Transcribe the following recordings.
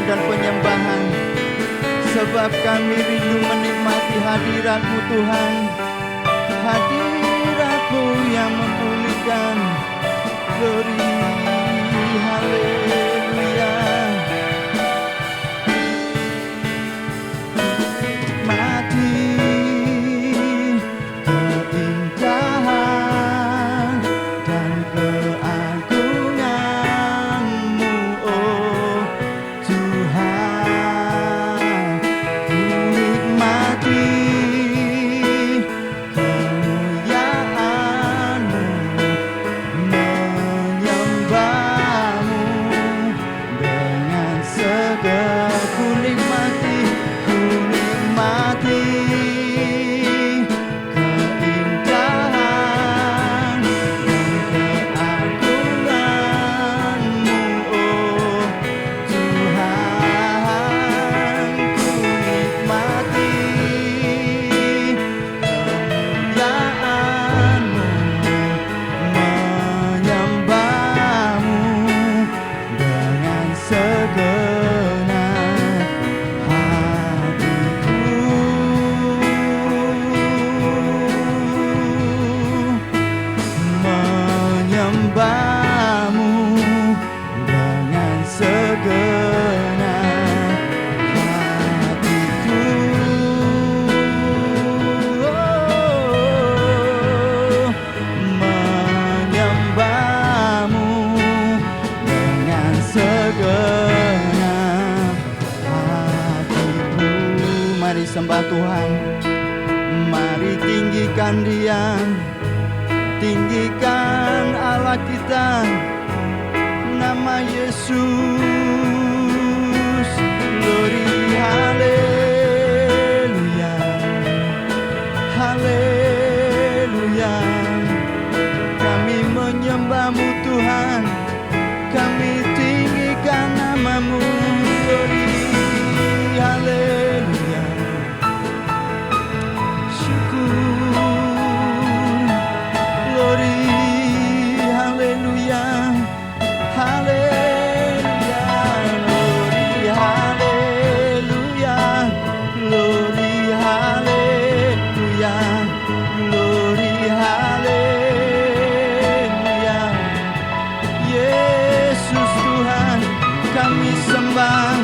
dan penyembahan, sebab kami rindu menikmati hadirat-Mu Tuhan, hadirat-Mu yang memulihkan. Glory, haleluya. Mati keindahan dan keagungan-Mu, oh Tuhan. Ku nikmati kemuliaan-Mu, menyembah-Mu dengan segala. Ku nikmati keindahan dan keagungan-Mu, oh Tuhan. Ku nikmati kemuliaan-Mu, menyembah-Mu dengan segenap hatiku. Menyembah-Mu dengan segenap hatiku. Menyembah-Mu dengan segenap hatiku. Mari sembah Tuhan, mari tinggikan Dia, tinggikan Allah kita, nama Yesus. Glory, haleluya, haleluya. Kami menyembah-Mu Tuhan, kami tinggikan nama-Mu. Glory, haleluya. Syukur, glory, haleluya, haleluya, glory, haleluya, glory, haleluya, glory, haleluya. Yesus Tuhan, kami sembah,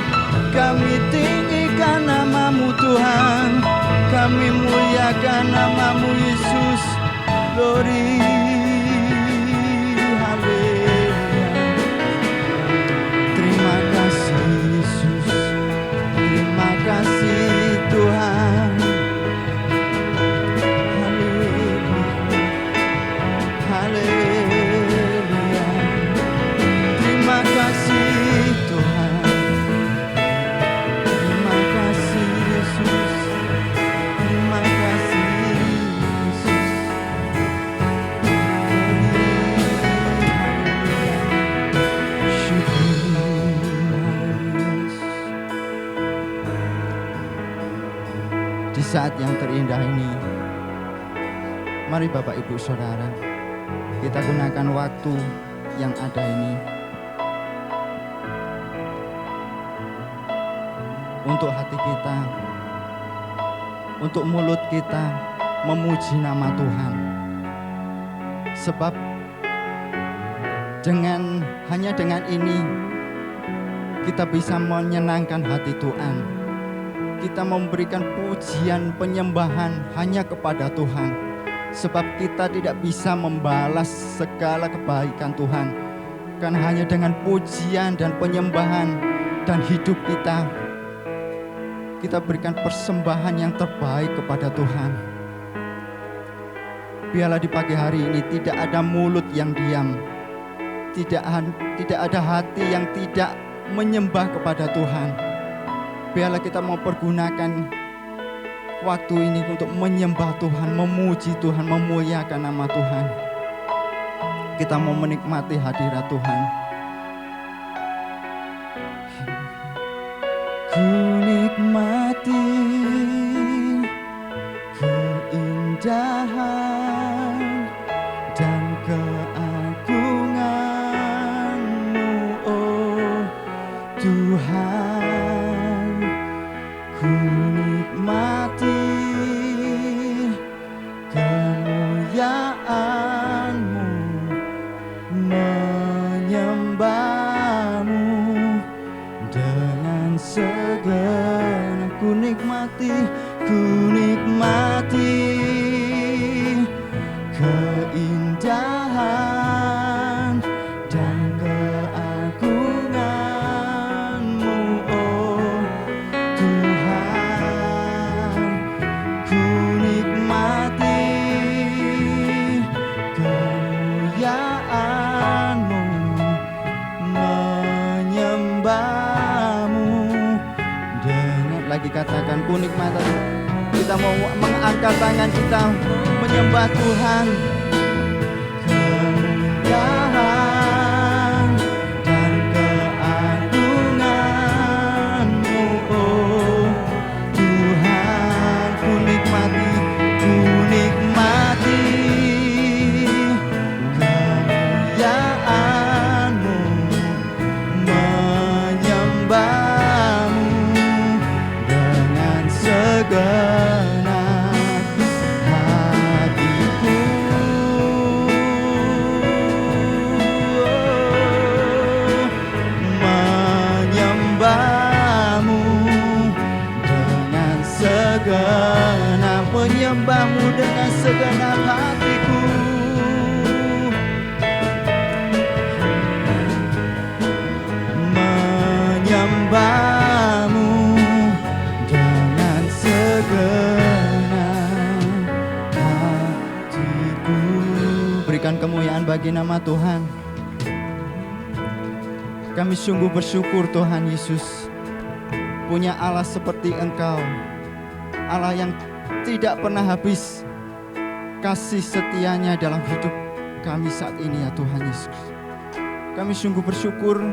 kami tinggikan nama-Mu Tuhan, kami muliakan nama-Mu Yesus. Glory, haleluya. Terima kasih Yesus, terima kasih Tuhan. Haleluya, haleluya. Terima kasih Tuhan, terima kasih Yesus, terima kasih Yesus. Di saat yang terindah ini, mari Bapak Ibu Saudara, kita gunakan waktu yang ada ini untuk hati kita, untuk mulut kita memuji nama Tuhan. Sebab hanya dengan ini kita bisa menyenangkan hati Tuhan. Kita memberikan pujian penyembahan hanya kepada Tuhan. Sebab kita tidak bisa membalas segala kebaikan Tuhan. Karena hanya dengan pujian dan penyembahan dan hidup kita berikan persembahan yang terbaik kepada Tuhan. Biarlah di pagi hari ini tidak ada mulut yang diam, tidak ada hati yang tidak menyembah kepada Tuhan. Biarlah kita mempergunakan waktu ini untuk menyembah Tuhan, memuji Tuhan, memuliakan nama Tuhan. Kita mau menikmati hadirat Tuhan. Ku nikmati keindahan dan keagungan-Mu, oh Tuhan. segenap ku nikmati keindahan dan keagungan-Mu, oh Tuhan. Ku nikmati kemuliaan-Mu, menyembah-Mu. Dengan lagi katakan ku nikmati. Kita mau mengangkat tangan kita menyembah Tuhan. Kemuliaan dan keagungan-Mu, oh Tuhan. Ku nikmati kemuliaan-Mu, menyembah-Mu dengan segenap hatiku. Menyembah-Mu dengan segenap, menyembah-Mu dengan segenap hatiku. Menyembah-Mu dengan segenap hatiku. Berikan kemuliaan bagi nama Tuhan. Kami sungguh bersyukur Tuhan Yesus, punya Allah seperti Engkau, Allah yang tidak pernah habis kasih setianya dalam hidup kami saat ini ya Tuhan Yesus. Kami sungguh bersyukur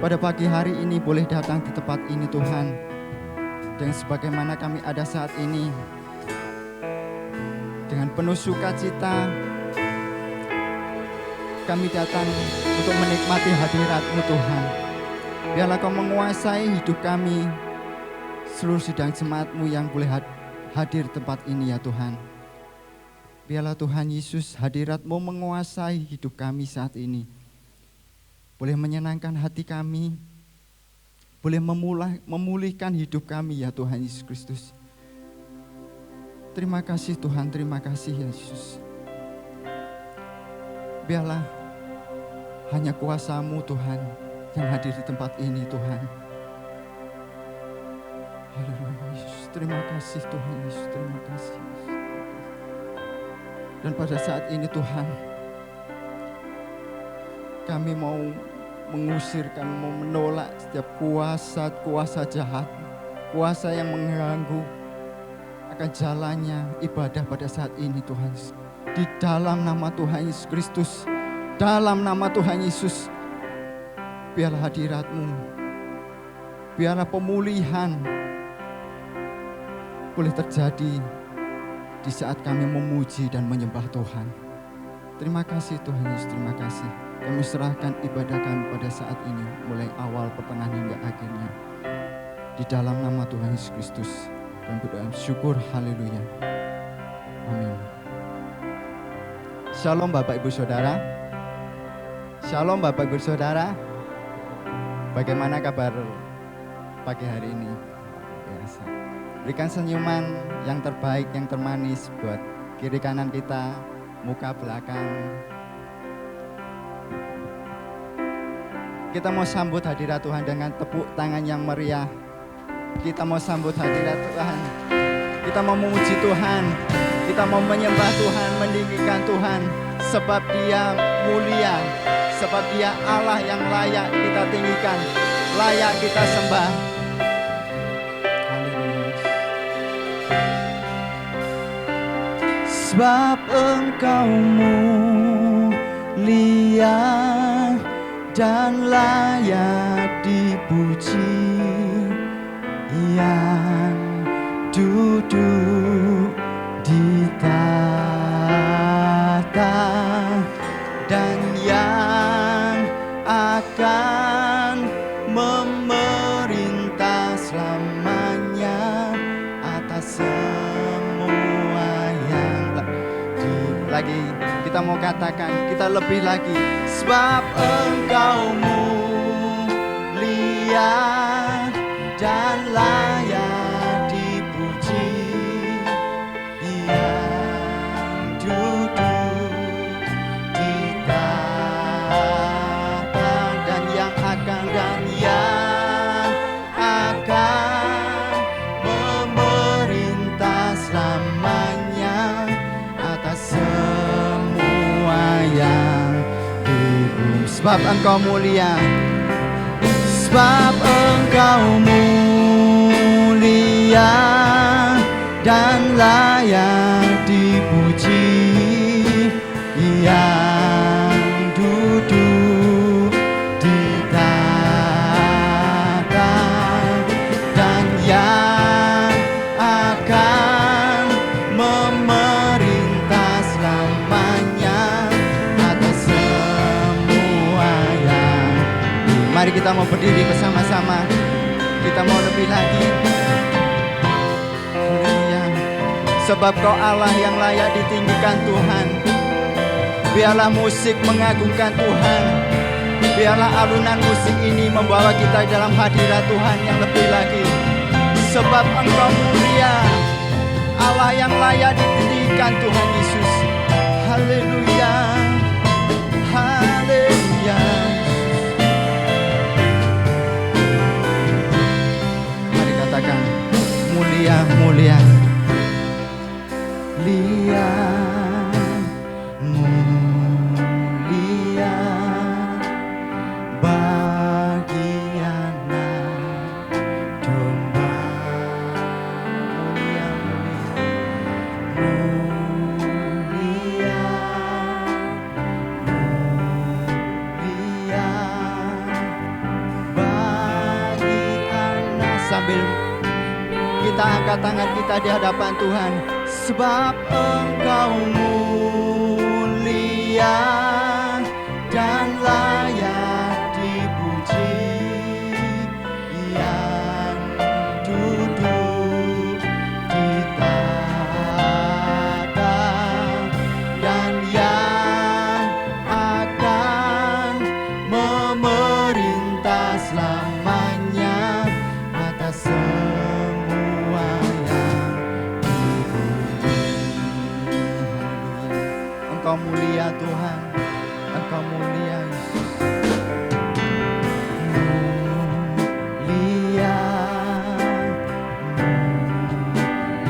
pada pagi hari ini boleh datang di tempat ini Tuhan. Dan sebagaimana kami ada saat ini, dengan penuh sukacita kami datang untuk menikmati hadirat-Mu Tuhan. Biarlah Kau menguasai hidup kami, seluruh sidang jemaat-Mu yang boleh hadir di tempat ini ya Tuhan. Biarlah Tuhan Yesus hadirat-Mu menguasai hidup kami saat ini. Boleh menyenangkan hati kami, boleh memulihkan hidup kami ya Tuhan Yesus Kristus. Terima kasih Tuhan, terima kasih Yesus. Biarlah hanya kuasa-Mu Tuhan yang hadir di tempat ini Tuhan. Haleluya Yesus, terima kasih Tuhan Yesus, terima kasih Yesus. Dan pada saat ini Tuhan, kami mau mengusir, kami mau menolak setiap kuasa jahat, kuasa yang mengganggu akan jalannya ibadah pada saat ini Tuhan. Di dalam nama Tuhan Yesus Kristus, dalam nama Tuhan Yesus, biarlah hadirat-Mu, biarlah pemulihan boleh terjadi di saat kami memuji dan menyembah Tuhan. Terima kasih Tuhan Yesus, terima kasih. Kami serahkan ibadah kami pada saat ini, mulai awal, pertengahan hingga akhirnya. Di dalam nama Tuhan Yesus Kristus, kami berdoa syukur, haleluya. Amin. Shalom Bapak Ibu Saudara. Shalom Bapak Ibu Saudara. Bagaimana kabar pagi hari ini? Biasa. Berikan senyuman yang terbaik, yang termanis buat kiri kanan kita, muka belakang. Kita mau sambut hadirat Tuhan dengan tepuk tangan yang meriah. Kita mau sambut hadirat Tuhan. Kita mau memuji Tuhan. Kita mau menyembah Tuhan, meninggikan Tuhan. Sebab Dia mulia. Sebab Dia Allah yang layak kita tinggikan, layak kita sembah. Sebab Engkau mulia dan layak dipuji, yang duduk di tahta dan yang akan memerintah selamanya atas semua yang lagi kita mau katakan, kita lebih lagi. Sebab Engkau mulia sebab Engkau mulia, sebab Engkau mulia dan layak dipuji. Yang duduk di tahta dan yang akan memerintah selamanya atas semua yang. Mari kita mau berdiri bersama-sama, kita mau lebih lagi. Haleluya. Sebab Kau Allah yang layak ditinggikan Tuhan. Biarlah musik mengagungkan Tuhan. Biarlah alunan musik ini membawa kita dalam hadirat Tuhan yang lebih lagi. Sebab Engkau mulia, Allah yang layak ditinggikan Tuhan Yesus. Haleluya, haleluya. Mari katakan, mulia, mulia, mulia bagi anak domba. Mulia, mulia, mulia bagi anak. Sambil kita angkat tangan kita di hadapan Tuhan. Sebab Engkau mulia dan layak dipuji. Yang duduk di tahta dan yang akan memerintah selamanya atas semua yang di bumi. Engkau mulia Tuhan, Engkau mulia Yesus. Mulia,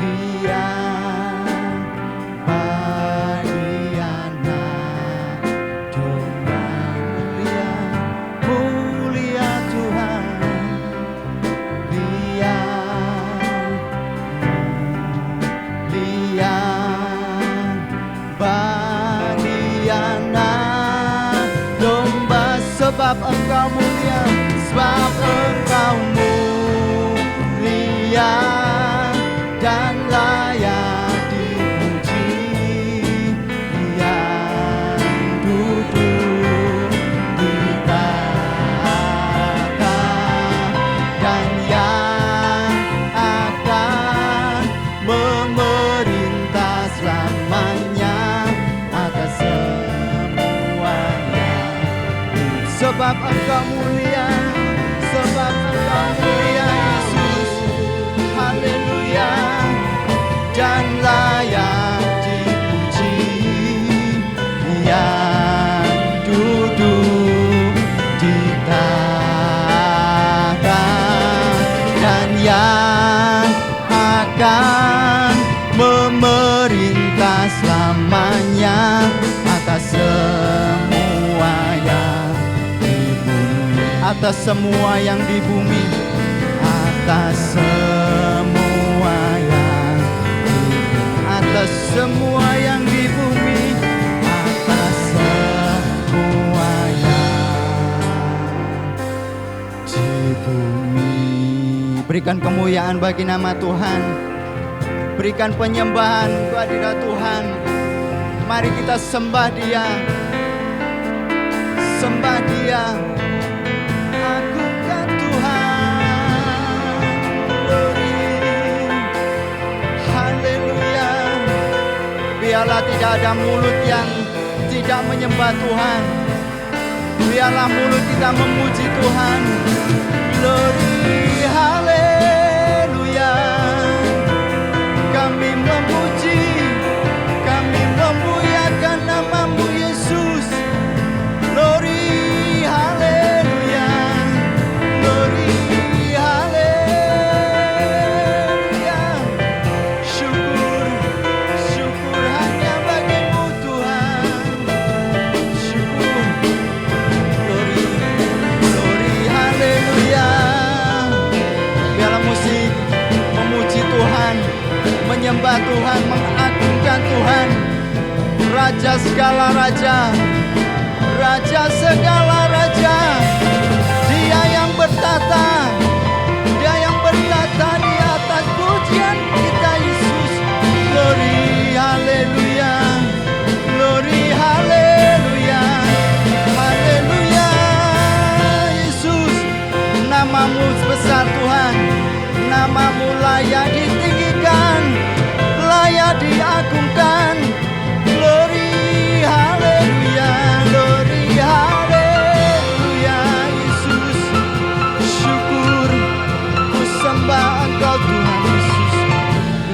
mulia bagi anak domba. Mulia, mulia Tuhan. Mulia, mulia bagi anak domba. Sebab Engkau mulia, sebab Engkau mulia dan layak dipuji. Yang duduk di tahta dan yang akan memerintah selamanya atas semuanya. Sebab Engkau mulia, sebab Engkau mulia Yesus. Haleluya, dan layak dipuji. Yang duduk di tahta dan yang akan memerintah selamanya atas semua yang di bumi. Atas semua yang di bumi, atas semua yang di bumi, atas semua yang di bumi, atas semua yang di bumi. Berikan kemuliaan bagi nama Tuhan, berikan penyembahan kehadirat Tuhan. Mari kita sembah Dia, sembah Dia. Agungkan Tuhan. Glory. Haleluya. Biarlah tidak ada mulut yang tidak menyembah Tuhan. Biarlah mulut kita memuji Tuhan. Glory, haleluya. Kami memuji, kami memuliakan nama-Mu Yesus. Glory, haleluya. Glory, haleluya. Syukur, syukur hanya bagi-Mu Tuhan. Syukur, menyembah Tuhan, mengagungkan Tuhan, Raja segala raja, Raja segala raja. Dia yang bertata, Dia yang bertata di atas pujian kita, Yesus. Glory, haleluya, glory, haleluya, haleluya. Yesus, namamu besar Tuhan, namamu layak ditinggikan, layak diagungkan. Glory, haleluya, glory, haleluya. Yesus, syukur ku sembah Engkau Tuhan Yesus.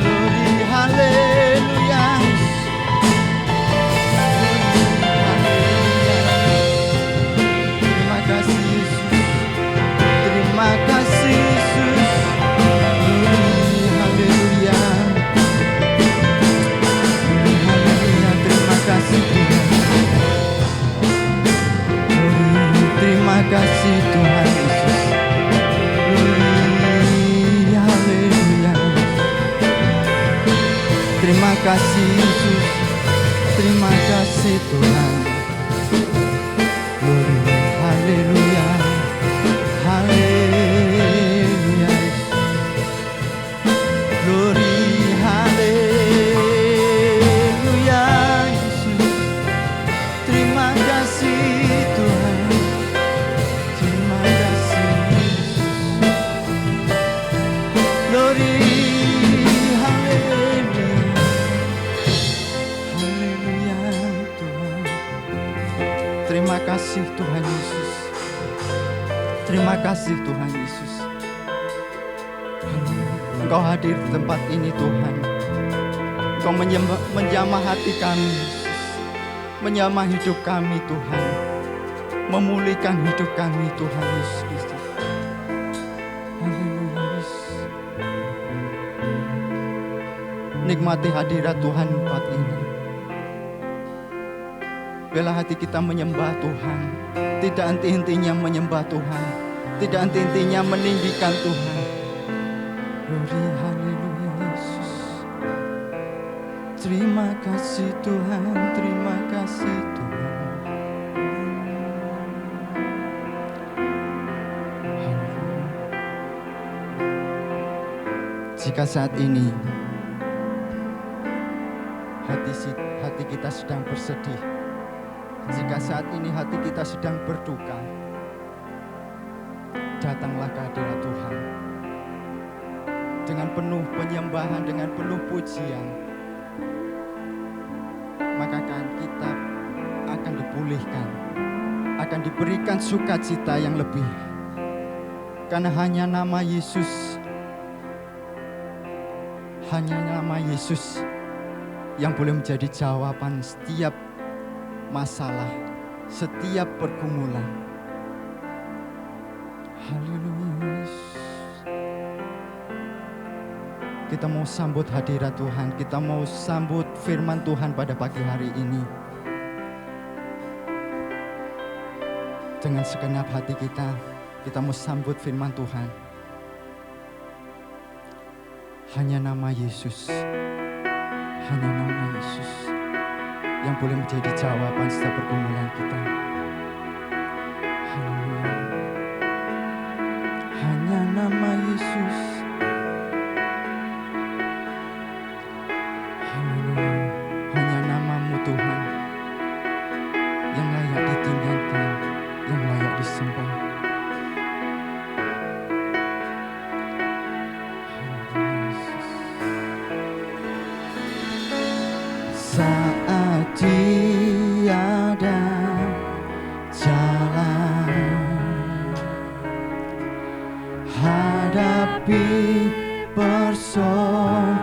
Glory, haleluya, haleluya. Terima kasih Yesus, terima kasih Yesus. Glory, haleluya, haleluya. Terima kasih Tuhan. Glory, terima kasih Tuhan Yesus. Glory, haleluya. Terima kasih Yesus, terima kasih Tuhan. Glory, haleluya, haleluya. Glory, haleluya. Yesus, terima kasih Tuhan, terima kasih Yesus. Glory, haleluya, haleluya Tuhan. Terima kasih Tuhan Yesus, terima kasih Tuhan Yesus. Engkau hadir di tempat ini Tuhan. Engkau menjamah hati kami Yesus, menjamah hidup kami Tuhan, memulihkan hidup kami Tuhan Yesus Kristus. Haleluya Yesus. Nikmati hadirat Tuhan tempat ini. Biarlah hati kita menyembah Tuhan, tidak henti-hentinya menyembah Tuhan, tidak henti-hentinya meninggikan Tuhan. Glory, haleluya Yesus. Terima kasih Tuhan, terima kasih Tuhan. Jika saat ini hati kita sedang bersedih, jika saat ini hati kita sedang berduka, datanglah ke hadirat Tuhan dengan penuh penyembahan, dengan penuh pujian. Maka kita akan dipulihkan, akan diberikan sukacita yang lebih. Karena hanya nama Yesus, hanya nama Yesus yang boleh menjadi jawaban setiap masalah, setiap pergumulan. Haleluya. Kita mau sambut hadirat Tuhan, kita mau sambut firman Tuhan pada pagi hari ini. Dengan segenap hati kita mau sambut firman Tuhan. Hanya nama Yesus, hanya nama Yesus yang boleh menjadi jawaban setiap pergumulan kita. Haleluya. Hanya nama Yesus. Haleluya. Hanya namamu Tuhan yang layak ditinggikan, yang layak disembah. Saat tiada jalan, hadapi persoalan,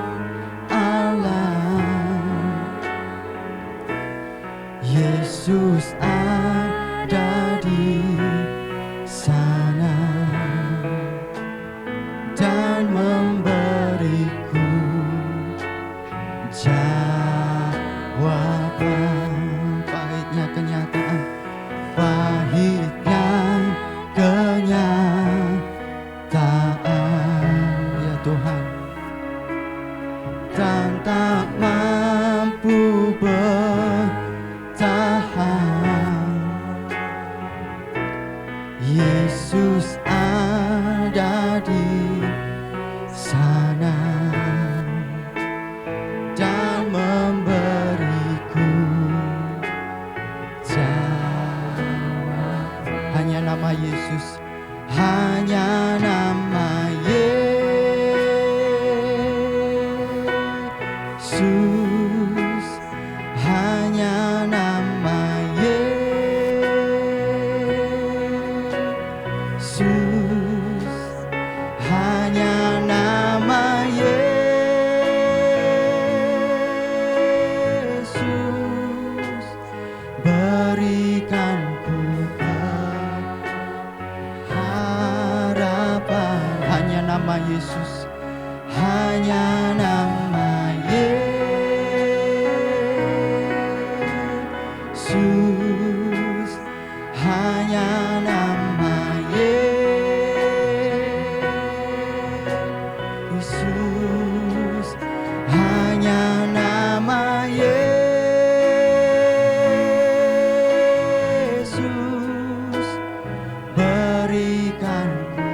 Yesus ada di sana dan memberiku jawaban. Pahitnya kenyataan, pahitnya kenyataan, ya Tuhan. Dan Yesus ada di sana dan memberiku jawab. Hanya nama Yesus, hanya nama Yesus, hanya nama Yesus, hanya nama Yesus, berikan ku harapan. Hanya nama Yesus, hanya nama Yesus, hanya nama Yesus, hanya nama Yesus, berikan ku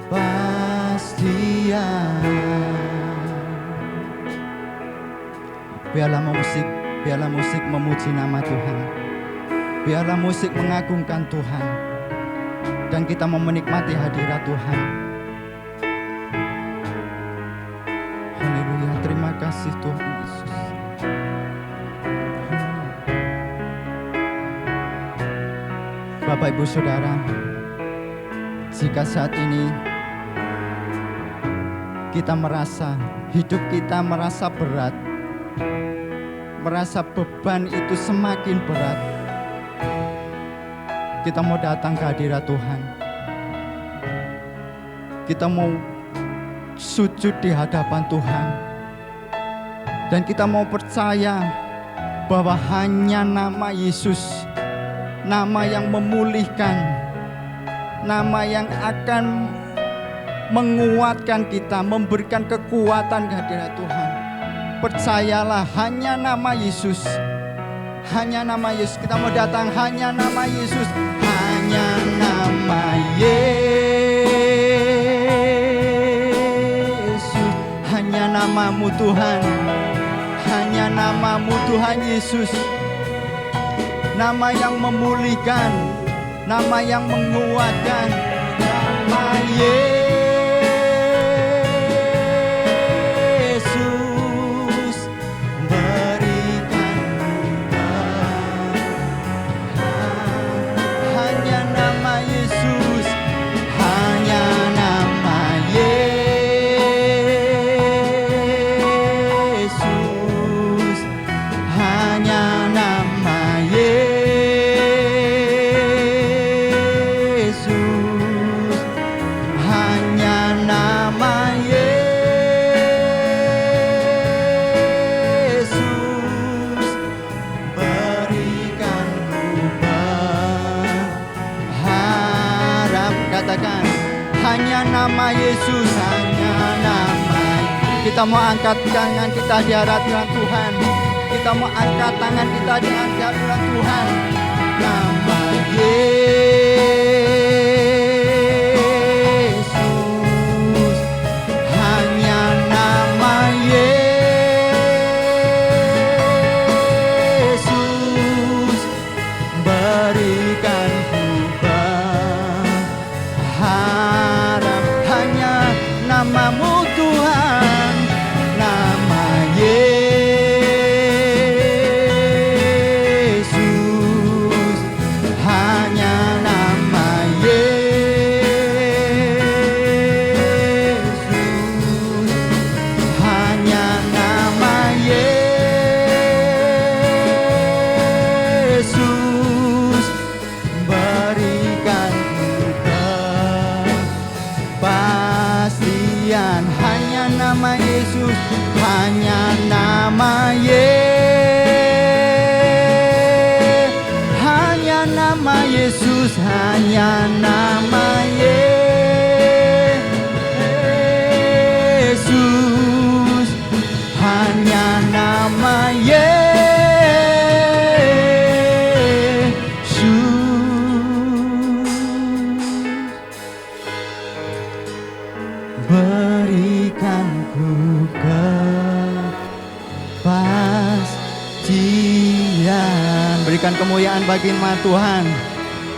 kepastian. Biarlah musik memuji nama Tuhan. Biarlah musik mengagungkan Tuhan. Dan kita mau menikmati hadirat Tuhan. Haleluya, terima kasih Tuhan Yesus. Bapak Ibu Saudara, jika saat ini kita merasa hidup kita merasa berat, merasa beban itu semakin berat, kita mau datang ke hadirat Tuhan. Kita mau sujud di hadapan Tuhan. Dan kita mau percaya bahwa hanya nama Yesus, nama yang memulihkan, nama yang akan menguatkan kita, memberikan kekuatan ke hadirat Tuhan. Percayalah, hanya nama Yesus, hanya nama Yesus. Kita mau datang, hanya nama Yesus, hanya nama Yesus, hanya namamu Tuhan, hanya namamu Tuhan Yesus, nama yang memulihkan, nama yang menguatkan, nama Yesus. Hanya nama Yesus, hanya nama. Kita mau angkat tangan kita di hadapan Tuhan. Kita mau angkat tangan kita di hadapan Tuhan. Nama Yesus, hanya nama Yesus, berikan namamu Tuhan, nama Yesus, hanya nama Yesus, hanya nama Yesus, berikan kepastian. Hanya nama Yesus, hanya nama hanya nama Yesus, hanya nama Yesus, hanya nama Yesus. berikan kemuliaan bagi nama Tuhan.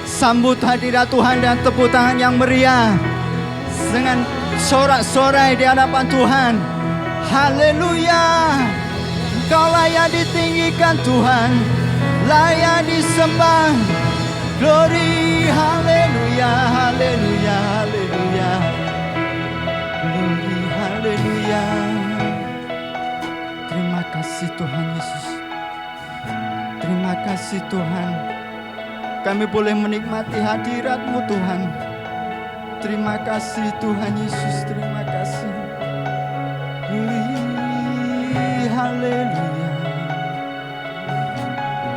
Sambut hadirat Tuhan dan tepuk tangan yang meriah dengan sorak-sorai di hadapan Tuhan. Haleluya. Engkau layak ditinggikan Tuhan, layak disembah. Glory, haleluya, haleluya, haleluya. Glory, haleluya. Terima kasih Tuhan Yesus. Terima kasih Tuhan. Kami boleh menikmati hadirat-Mu Tuhan. Terima kasih Tuhan Yesus, terima kasih. Haleluya.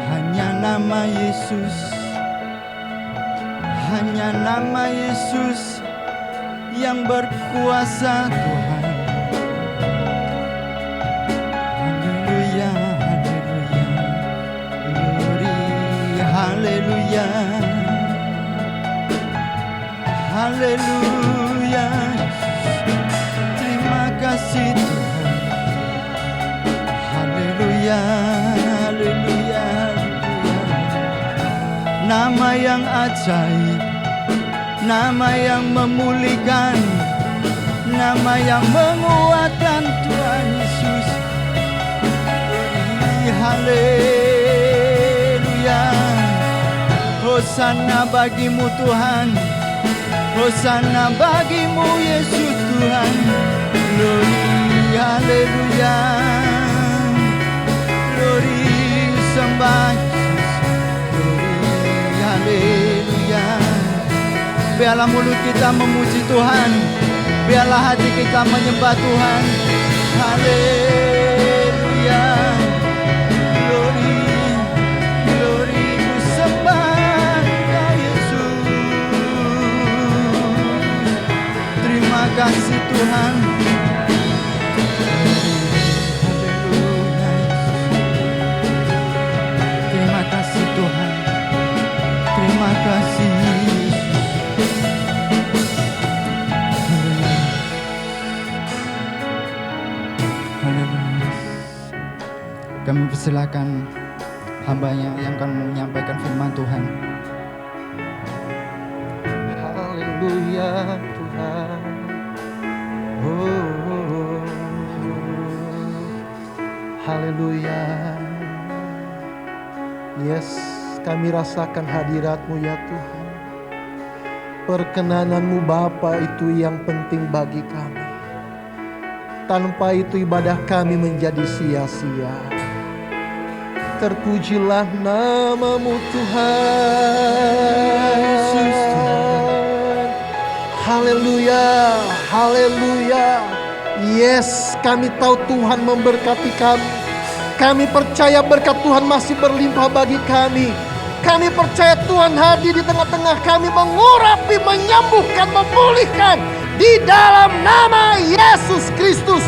Hanya nama Yesus, hanya nama Yesus yang berkuasa Tuhan. Haleluya, haleluya. Glory, haleluya. Haleluya. Terima kasih Tuhan. Haleluya, haleluya, haleluya. Nama yang ajaib, nama yang memulihkan, nama yang menguatkan Tuhan Yesus. Haleluya. Hosana bagimu Tuhan, Hosana bagimu Yesus Tuhan. Glory, haleluya. Glory, sembah Yesus. Glory, haleluya. Biarlah mulut kita memuji Tuhan, biarlah hati kita menyembah Tuhan. Haleluya. Glory, glory, ku sembah Engkau Yesus. Terima kasih Tuhan. Haleluya. Terima kasih Tuhan. Terima kasih. Kami persilakan hamba-Nya yang akan menyampaikan firman Tuhan. Haleluya Tuhan. Oh, haleluya. Yes, kami rasakan hadirat-Mu ya Tuhan. Perkenanan-Mu Bapa itu yang penting bagi kami. Tanpa itu ibadah kami menjadi sia-sia. Terpujilah nama-Mu Tuhan. Haleluya, haleluya. Yes, kami tahu Tuhan memberkati kami. Kami percaya berkat Tuhan masih berlimpah bagi kami. Kami percaya Tuhan hadir di tengah-tengah kami, mengurapi, menyembuhkan, memulihkan di dalam nama Yesus Kristus.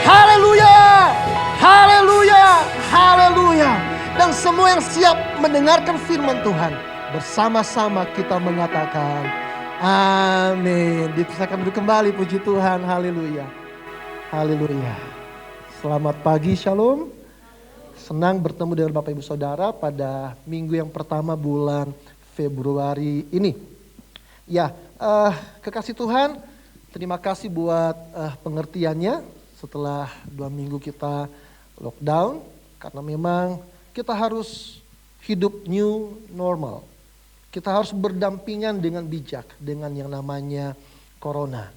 Haleluya, haleluya, haleluya. Dan semua yang siap mendengarkan firman Tuhan, bersama-sama kita mengatakan amin. Dipersilakan duduk kembali, puji Tuhan. Haleluya, haleluya. Selamat pagi, shalom. Senang bertemu dengan Bapak Ibu Saudara pada minggu yang pertama bulan Februari ini. Ya, kekasih Tuhan, terima kasih buat pengertiannya setelah 2 minggu kita lockdown. Karena memang kita harus hidup new normal. Kita harus berdampingan dengan bijak dengan yang namanya corona.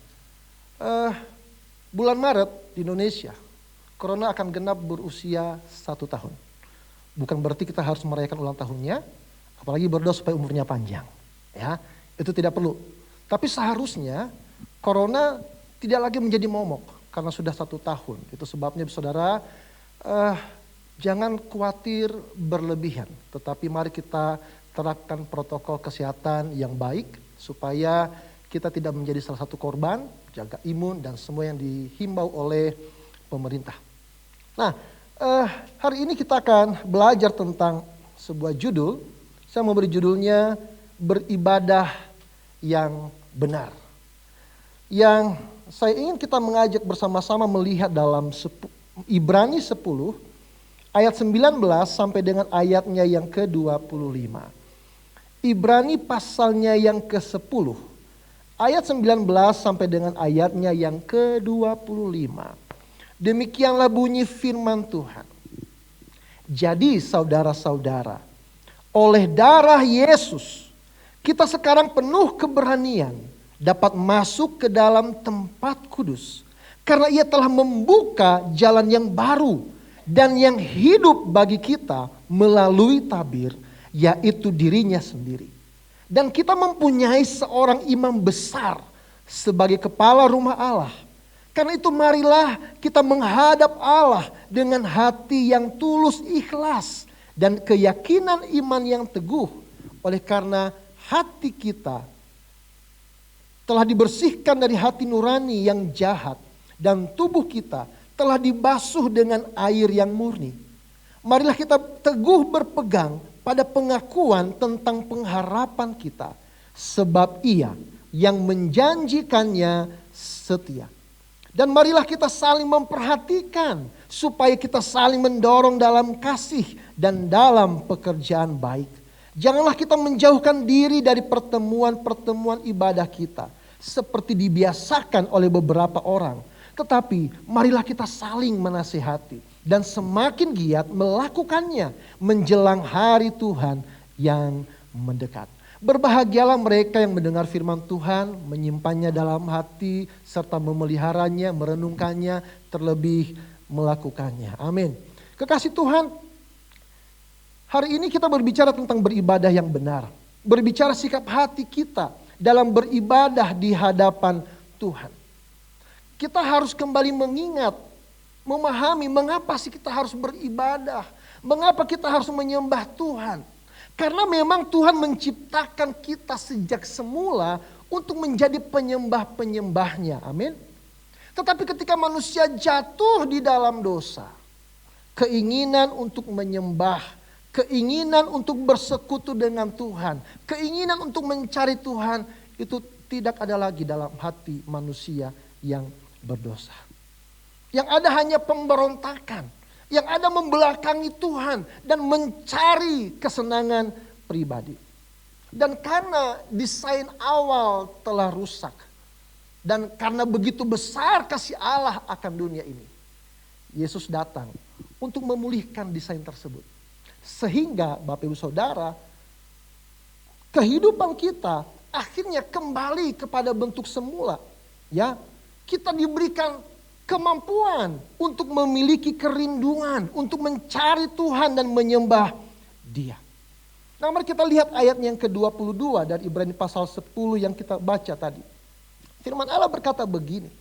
Bulan Maret di Indonesia, corona akan genap berusia 1 tahun. Bukan berarti kita harus merayakan ulang tahunnya, apalagi berdoa supaya umurnya panjang. Ya, itu tidak perlu. Tapi seharusnya corona tidak lagi menjadi momok karena sudah 1 tahun. Itu sebabnya saudara, jangan khawatir berlebihan, tetapi mari kita terapkan protokol kesehatan yang baik supaya kita tidak menjadi salah satu korban, jaga imun dan semua yang dihimbau oleh pemerintah. Nah, hari ini kita akan belajar tentang sebuah judul. Saya memberi judulnya beribadah yang benar. Yang saya ingin kita mengajak bersama-sama melihat dalam Ibrani 10 Ayat 19 sampai dengan ayatnya yang ke-25. Ibrani pasalnya yang ke-10. Ayat 19 sampai dengan ayatnya yang ke-25. Demikianlah bunyi firman Tuhan. Jadi saudara-saudara, oleh darah Yesus, kita sekarang penuh keberanian dapat masuk ke dalam tempat kudus. Karena ia telah membuka jalan yang baru dan yang hidup bagi kita melalui tabir, yaitu dirinya sendiri. Dan kita mempunyai seorang imam besar sebagai kepala rumah Allah. Karena itu marilah kita menghadap Allah dengan hati yang tulus ikhlas dan keyakinan iman yang teguh. Oleh karena hati kita telah dibersihkan dari hati nurani yang jahat dan tubuh kita telah dibasuh dengan air yang murni. Marilah kita teguh berpegang pada pengakuan tentang pengharapan kita, sebab Ia yang menjanjikannya setia. Dan marilah kita saling memperhatikan supaya kita saling mendorong dalam kasih dan dalam pekerjaan baik. Janganlah kita menjauhkan diri dari pertemuan-pertemuan ibadah kita seperti dibiasakan oleh beberapa orang. Tetapi marilah kita saling menasihati dan semakin giat melakukannya menjelang hari Tuhan yang mendekat. Berbahagialah mereka yang mendengar firman Tuhan, menyimpannya dalam hati, serta memeliharanya, merenungkannya, terlebih melakukannya. Amin. Kekasih Tuhan, hari ini kita berbicara tentang beribadah yang benar. Berbicara sikap hati kita dalam beribadah di hadapan Tuhan. Kita harus kembali mengingat, memahami mengapa sih kita harus beribadah. Mengapa kita harus menyembah Tuhan. Karena memang Tuhan menciptakan kita sejak semula untuk menjadi penyembah-penyembahnya. Amin. Tetapi ketika manusia jatuh di dalam dosa, keinginan untuk menyembah, keinginan untuk bersekutu dengan Tuhan, keinginan untuk mencari Tuhan, itu tidak ada lagi dalam hati manusia yang berdosa. Yang ada hanya pemberontakan. Yang ada membelakangi Tuhan dan mencari kesenangan pribadi. Dan karena desain awal telah rusak. Dan karena begitu besar kasih Allah akan dunia ini. Yesus datang untuk memulihkan desain tersebut. Sehingga Bapak Ibu Saudara, kehidupan kita akhirnya kembali kepada bentuk semula. Ya, kita diberikan kemampuan untuk memiliki kerinduan, untuk mencari Tuhan dan menyembah Dia. Nah, mari kita lihat ayat yang ke-22 dari Ibrani pasal 10 yang kita baca tadi. Firman Allah berkata begini,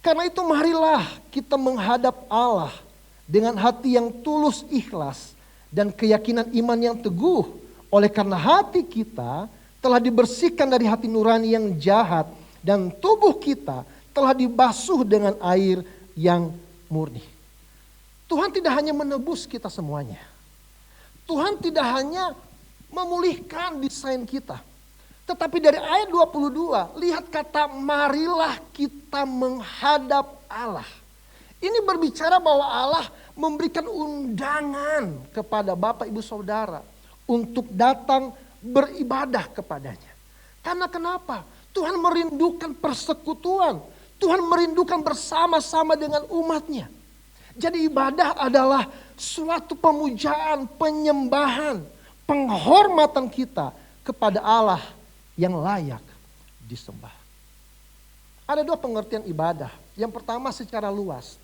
karena itu marilah kita menghadap Allah dengan hati yang tulus ikhlas dan keyakinan iman yang teguh. Oleh karena hati kita telah dibersihkan dari hati nurani yang jahat dan tubuh kita telah dibasuh dengan air yang murni. Tuhan tidak hanya menebus kita semuanya. Tuhan tidak hanya memulihkan desain kita. Tetapi dari ayat 22, lihat kata marilah kita menghadap Allah. Ini berbicara bahwa Allah memberikan undangan kepada Bapak Ibu Saudara untuk datang beribadah kepadanya. Karena kenapa? Tuhan merindukan persekutuan. Tuhan merindukan bersama-sama dengan umatnya. Jadi ibadah adalah suatu pemujaan, penyembahan, penghormatan kita kepada Allah yang layak disembah. Ada dua pengertian ibadah. Yang pertama secara luas.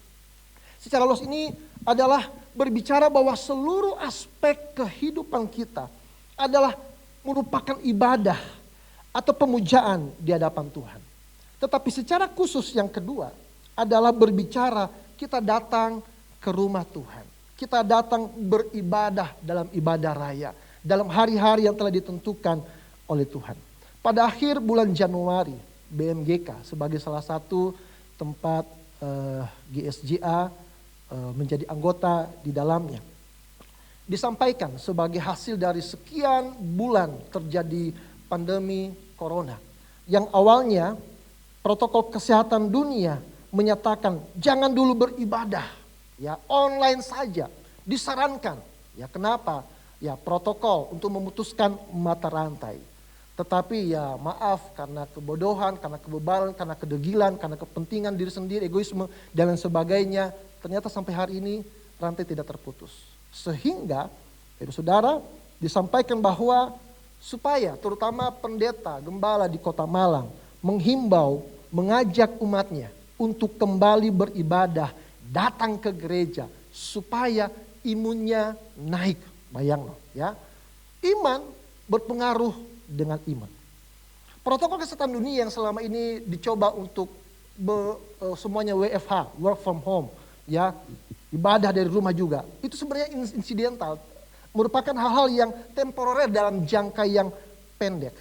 Secara luas ini adalah berbicara bahwa seluruh aspek kehidupan kita adalah merupakan ibadah atau pemujaan di hadapan Tuhan. Tetapi secara khusus yang kedua adalah berbicara kita datang ke rumah Tuhan. Kita datang beribadah dalam ibadah raya. Dalam hari-hari yang telah ditentukan oleh Tuhan. Pada akhir bulan Januari, BMGK sebagai salah satu tempat GSJA menjadi anggota di dalamnya. Disampaikan sebagai hasil dari sekian bulan terjadi pandemi corona. Yang awalnya protokol kesehatan dunia menyatakan jangan dulu beribadah, ya online saja. disarankan. Ya kenapa? Ya protokol untuk memutuskan mata rantai. Tetapi ya maaf, karena kebodohan, karena kebebalan, karena kedegilan, karena kepentingan diri sendiri, egoisme dan lain sebagainya, ternyata sampai hari ini rantai tidak terputus. Sehingga saudara disampaikan bahwa supaya terutama pendeta, gembala di Kota Malang menghimbau, mengajak umatnya untuk kembali beribadah, datang ke gereja supaya imunnya naik. Bayang loh ya. Iman berpengaruh dengan iman. Protokol kesehatan dunia yang selama ini dicoba untuk semuanya WFH, work from home, ya, ibadah dari rumah juga. Itu sebenarnya insidental, merupakan hal-hal yang temporer dalam jangka yang pendek.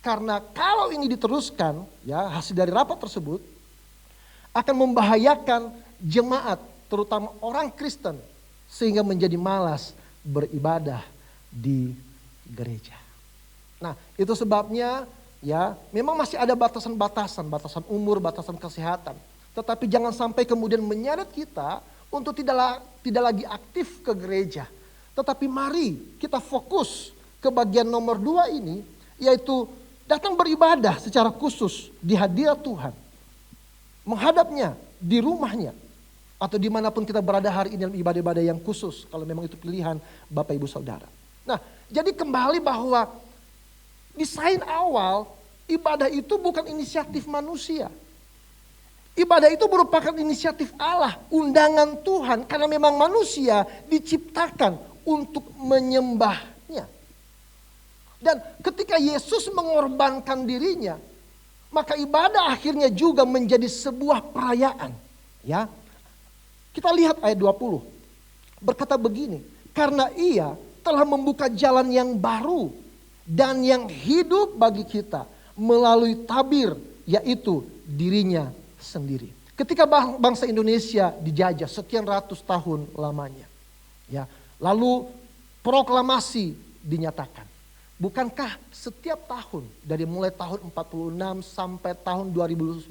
Karena kalau ini diteruskan, ya, hasil dari rapat tersebut akan membahayakan jemaat, terutama orang Kristen, sehingga menjadi malas beribadah di gereja. Nah, itu sebabnya ya, memang masih ada batasan-batasan, batasan umur, batasan kesehatan. Tetapi jangan sampai kemudian menyeret kita untuk tidak lagi aktif ke gereja. Tetapi mari kita fokus ke bagian nomor 2 ini, yaitu datang beribadah secara khusus di hadirat Tuhan. Menghadapnya di rumahnya, atau dimanapun kita berada hari ini dalam ibadah-ibadah yang khusus, kalau memang itu pilihan Bapak Ibu Saudara. Nah, jadi kembali bahwa desain awal ibadah itu bukan inisiatif manusia. Ibadah itu merupakan inisiatif Allah, undangan Tuhan, karena memang manusia diciptakan untuk menyembahnya. Dan ketika Yesus mengorbankan dirinya, maka ibadah akhirnya juga menjadi sebuah perayaan. Ya, kita lihat ayat 20. Berkata begini, karena ia telah membuka jalan yang baru dan yang hidup bagi kita melalui tabir, yaitu dirinya sendiri. Ketika bangsa Indonesia dijajah sekian ratus tahun lamanya, ya, lalu proklamasi dinyatakan. Bukankah setiap tahun dari mulai tahun 46 sampai tahun 2021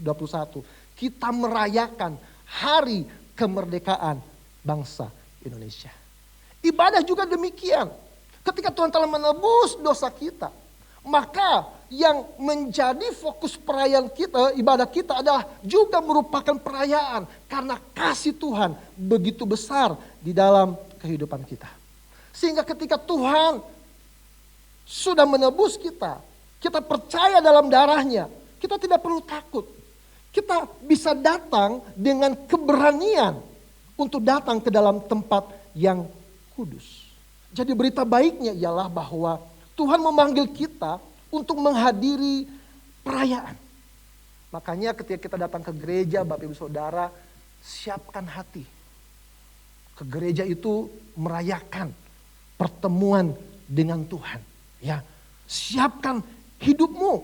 kita merayakan hari kemerdekaan bangsa Indonesia? Ibadah juga demikian. Ketika Tuhan telah menebus dosa kita, maka yang menjadi fokus perayaan kita, ibadah kita adalah juga merupakan perayaan karena kasih Tuhan begitu besar di dalam kehidupan kita. Sehingga ketika Tuhan sudah menebus kita, kita percaya dalam darahnya, kita tidak perlu takut. Kita bisa datang dengan keberanian untuk datang ke dalam tempat yang kudus. Jadi berita baiknya ialah bahwa Tuhan memanggil kita untuk menghadiri perayaan. Makanya ketika kita datang ke gereja, Bapak Ibu Saudara, siapkan hati. Ke gereja itu merayakan pertemuan dengan Tuhan. Ya, siapkan hidupmu.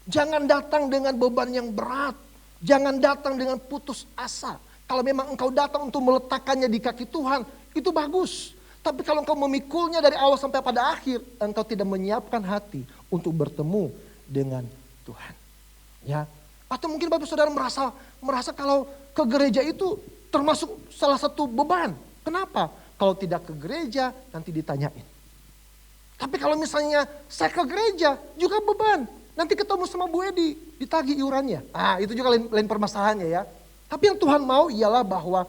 Jangan datang dengan beban yang berat. Jangan datang dengan putus asa. Kalau memang engkau datang untuk meletakkannya di kaki Tuhan, itu bagus. Tapi kalau engkau memikulnya dari awal sampai pada akhir, engkau tidak menyiapkan hati untuk bertemu dengan Tuhan. Ya, atau mungkin Bapak Saudara merasa kalau ke gereja itu termasuk salah satu beban. Kenapa? Kalau tidak ke gereja nanti ditanyain. Tapi kalau misalnya saya ke gereja juga beban. Nanti ketemu sama Bu Edi, ditagih iurannya. Ah, itu juga lain permasalahannya ya. Tapi yang Tuhan mau ialah bahwa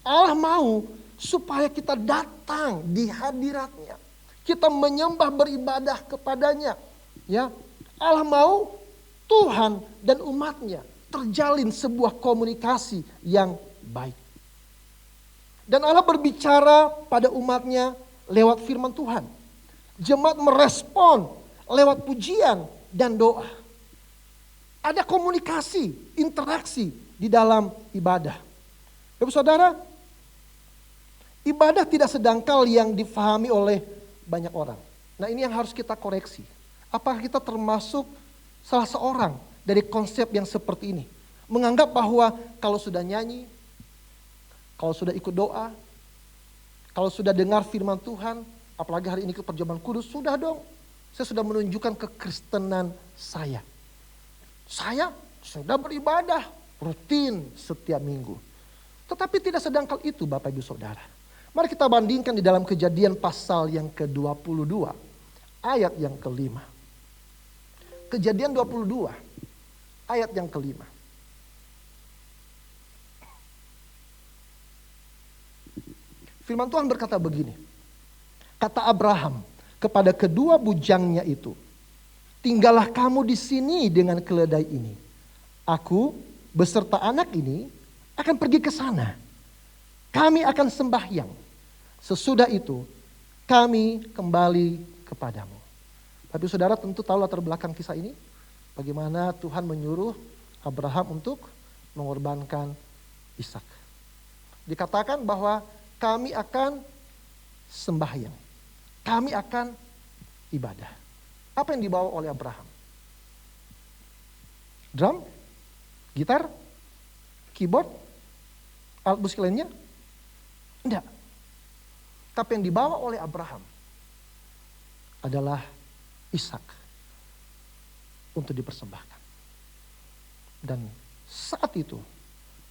Allah mau supaya kita datang di hadiratnya. Kita menyembah beribadah kepadanya. Ya, Allah mau Tuhan dan umatnya terjalin sebuah komunikasi yang baik. Dan Allah berbicara pada umatnya lewat firman Tuhan. Jemaat merespon lewat pujian dan doa. Ada komunikasi, interaksi di dalam ibadah. Bapak Saudara, ibadah tidak sedangkal yang difahami oleh banyak orang. Nah, ini yang harus kita koreksi. Apakah kita termasuk salah seorang dari konsep yang seperti ini? Menganggap bahwa kalau sudah nyanyi, kalau sudah ikut doa, kalau sudah dengar firman Tuhan, apalagi hari ini ke perjamuan kudus, sudah dong. Saya sudah menunjukkan kekristenan saya. Saya sudah beribadah rutin setiap minggu. Tetapi tidak sedangkal itu Bapak Ibu Saudara. Mari kita bandingkan di dalam Kejadian pasal yang ke-22 ayat yang ke-5. Kejadian 22 ayat yang ke-5. Firman Tuhan berkata begini. Kata Abraham kepada kedua bujangnya itu, tinggallah kamu di sini dengan keledai ini. Aku beserta anak ini akan pergi ke sana. Kami akan sembahyang. Sesudah itu kami kembali kepadamu. Tapi saudara tentu tahu latar belakang kisah ini. Bagaimana Tuhan menyuruh Abraham untuk mengorbankan Ishak. Dikatakan bahwa kami akan sembahyang. Kami akan ibadah. Apa yang dibawa oleh Abraham? Drum? Gitar? Keyboard? Alat musik lainnya? Tidak. Tapi yang dibawa oleh Abraham adalah Ishak untuk dipersembahkan. Dan saat itu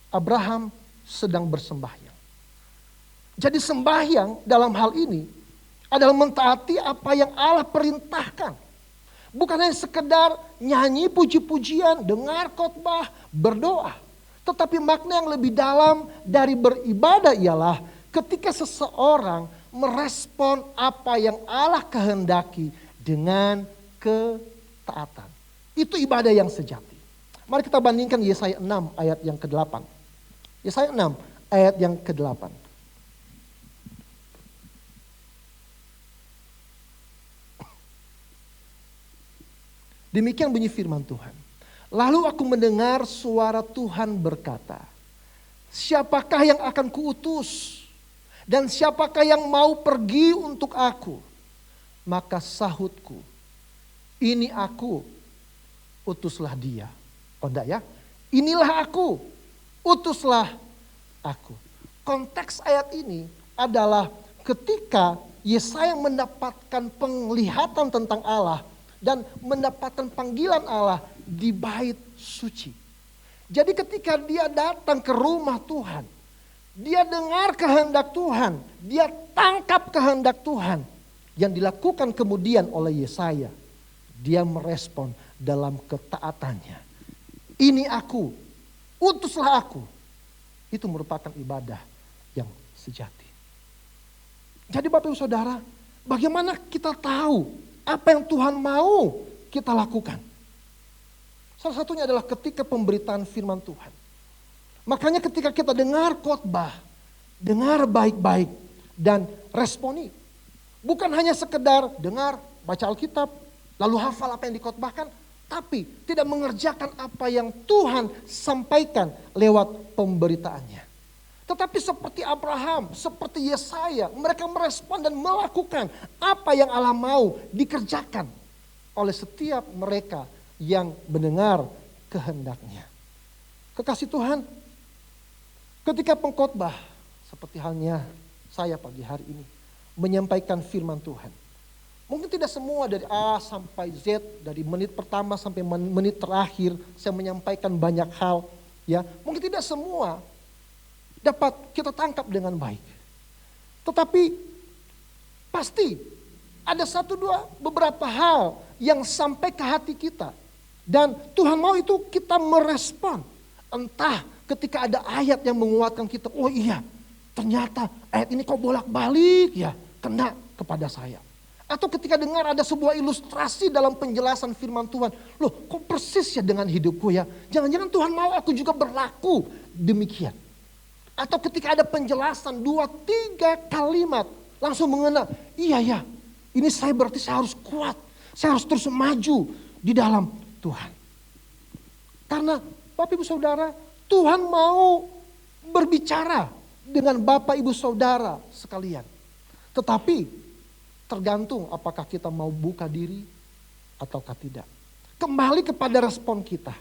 Abraham sedang bersembahyang. Jadi sembahyang dalam hal ini adalah mentaati apa yang Allah perintahkan. Bukan hanya sekedar nyanyi puji-pujian, dengar khotbah, berdoa. Tetapi makna yang lebih dalam dari beribadah ialah ketika seseorang merespon apa yang Allah kehendaki dengan ketaatan. Itu ibadah yang sejati. Mari kita bandingkan Yesaya 6 ayat yang ke-8. Yesaya 6 ayat yang ke-8. Demikian bunyi firman Tuhan. Lalu aku mendengar suara Tuhan berkata, siapakah yang akan kuutus? Dan siapakah yang mau pergi untuk aku? Maka sahutku, ini aku, utuslah dia. Oh enggak ya? Inilah aku, utuslah aku. Konteks ayat ini adalah ketika Yesaya mendapatkan penglihatan tentang Allah dan mendapatkan panggilan Allah di bait suci. Jadi ketika dia datang ke rumah Tuhan, dia dengar kehendak Tuhan, dia tangkap kehendak Tuhan yang dilakukan kemudian oleh Yesaya. Dia merespon dalam ketaatannya. Ini aku, utuslah aku. Itu merupakan ibadah yang sejati. Jadi Bapak Ibu Saudara, bagaimana kita tahu apa yang Tuhan mau kita lakukan? Salah satunya adalah ketika pemberitaan firman Tuhan. Makanya ketika kita dengar khotbah, dengar baik-baik dan responi. Bukan hanya sekedar dengar, baca Alkitab, lalu hafal apa yang dikhotbahkan, tapi tidak mengerjakan apa yang Tuhan sampaikan lewat pemberitaannya. Tetapi seperti Abraham, seperti Yesaya, mereka merespon dan melakukan apa yang Allah mau dikerjakan oleh setiap mereka yang mendengar kehendaknya. Kekasih Tuhan, ketika pengkhotbah seperti halnya saya pagi hari ini menyampaikan firman Tuhan. Mungkin tidak semua dari A sampai Z, dari menit pertama sampai menit terakhir saya menyampaikan banyak hal. Ya, mungkin tidak semua dapat kita tangkap dengan baik. Tetapi pasti ada beberapa hal yang sampai ke hati kita. Dan Tuhan mau itu kita merespon. Entah ketika ada ayat yang menguatkan kita. Oh iya, ternyata ayat ini kok bolak-balik ya kena kepada saya. Atau ketika dengar ada sebuah ilustrasi dalam penjelasan firman Tuhan. Loh kok persis ya dengan hidupku ya. Jangan-jangan Tuhan mau aku juga berlaku demikian. Atau ketika ada penjelasan 2-3 kalimat langsung mengena. Iya ya, ini saya berarti saya harus kuat. Saya harus terus maju di dalam Tuhan. Karena Bapak Ibu Saudara, Tuhan mau berbicara dengan Bapak Ibu Saudara sekalian. Tetapi tergantung apakah kita mau buka diri ataukah tidak. Kembali kepada respon kita.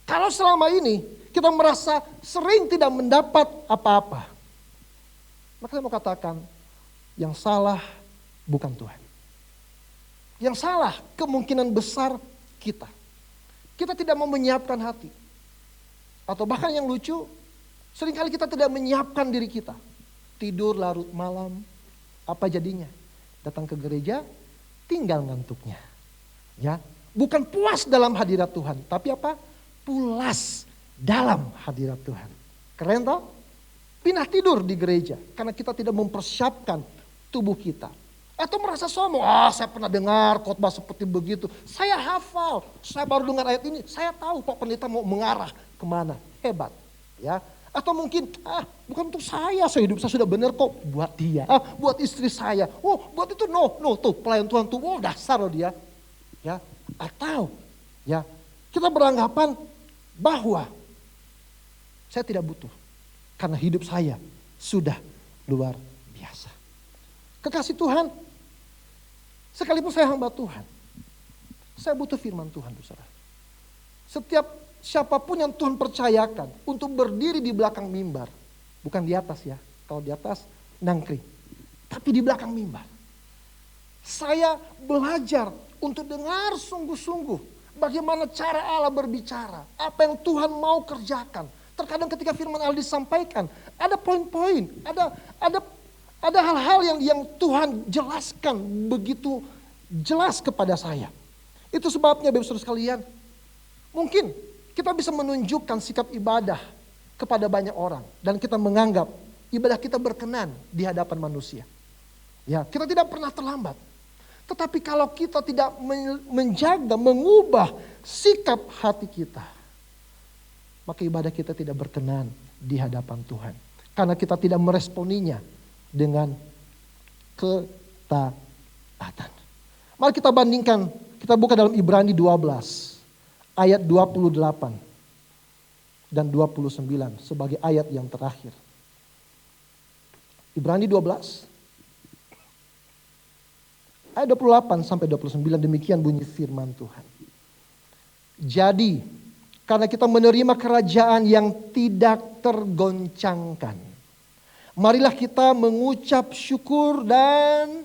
Kalau selama ini kita merasa sering tidak mendapat apa-apa, maka saya mau katakan yang salah bukan Tuhan. Yang salah kemungkinan besar kita. Kita tidak mau menyiapkan hati. Atau bahkan yang lucu, seringkali kita tidak menyiapkan diri kita. tidur larut malam, apa jadinya? Datang ke gereja, tinggal ngantuknya. Ya, bukan puas dalam hadirat Tuhan, tapi apa? Pulas dalam hadirat Tuhan. Keren toh? Pindah tidur di gereja karena kita tidak mempersiapkan tubuh kita. Atau merasa sombong, saya pernah dengar khotbah seperti begitu. Saya hafal, saya baru dengar ayat ini, saya tahu Pak Pendeta mau mengarah kemana. Hebat, ya. Atau mungkin, bukan untuk saya hidup saya sudah benar kok. Buat dia, buat istri saya. Oh, buat itu, no, tuh pelayan Tuhan tuh, oh dasar loh dia. Ya, atau, ya, kita beranggapan bahwa saya tidak butuh. Karena hidup saya sudah luar biasa. Kekasih Tuhan, sekalipun saya hamba Tuhan, saya butuh firman Tuhan, saudara. Setiap siapapun yang Tuhan percayakan untuk berdiri di belakang mimbar, bukan di atas ya, kalau di atas nangkring, tapi di belakang mimbar. Saya belajar untuk dengar sungguh-sungguh bagaimana cara Allah berbicara, apa yang Tuhan mau kerjakan. Terkadang ketika firman Allah disampaikan, ada poin-poin, ada hal-hal yang Tuhan jelaskan begitu jelas kepada saya. Itu sebabnya Bapak Saudara sekalian, mungkin kita bisa menunjukkan sikap ibadah kepada banyak orang dan kita menganggap ibadah kita berkenan di hadapan manusia. Ya, kita tidak pernah terlambat. Tetapi kalau kita tidak menjaga, mengubah sikap hati kita, maka ibadah kita tidak berkenan di hadapan Tuhan. Karena kita tidak meresponinya dengan ketaatan. Mari kita bandingkan, kita buka dalam Ibrani 12 ayat 28 dan 29 sebagai ayat yang terakhir. Ibrani 12 ayat 28 sampai 29, demikian bunyi firman Tuhan. Jadi, karena kita menerima kerajaan yang tidak tergoncangkan, marilah kita mengucap syukur dan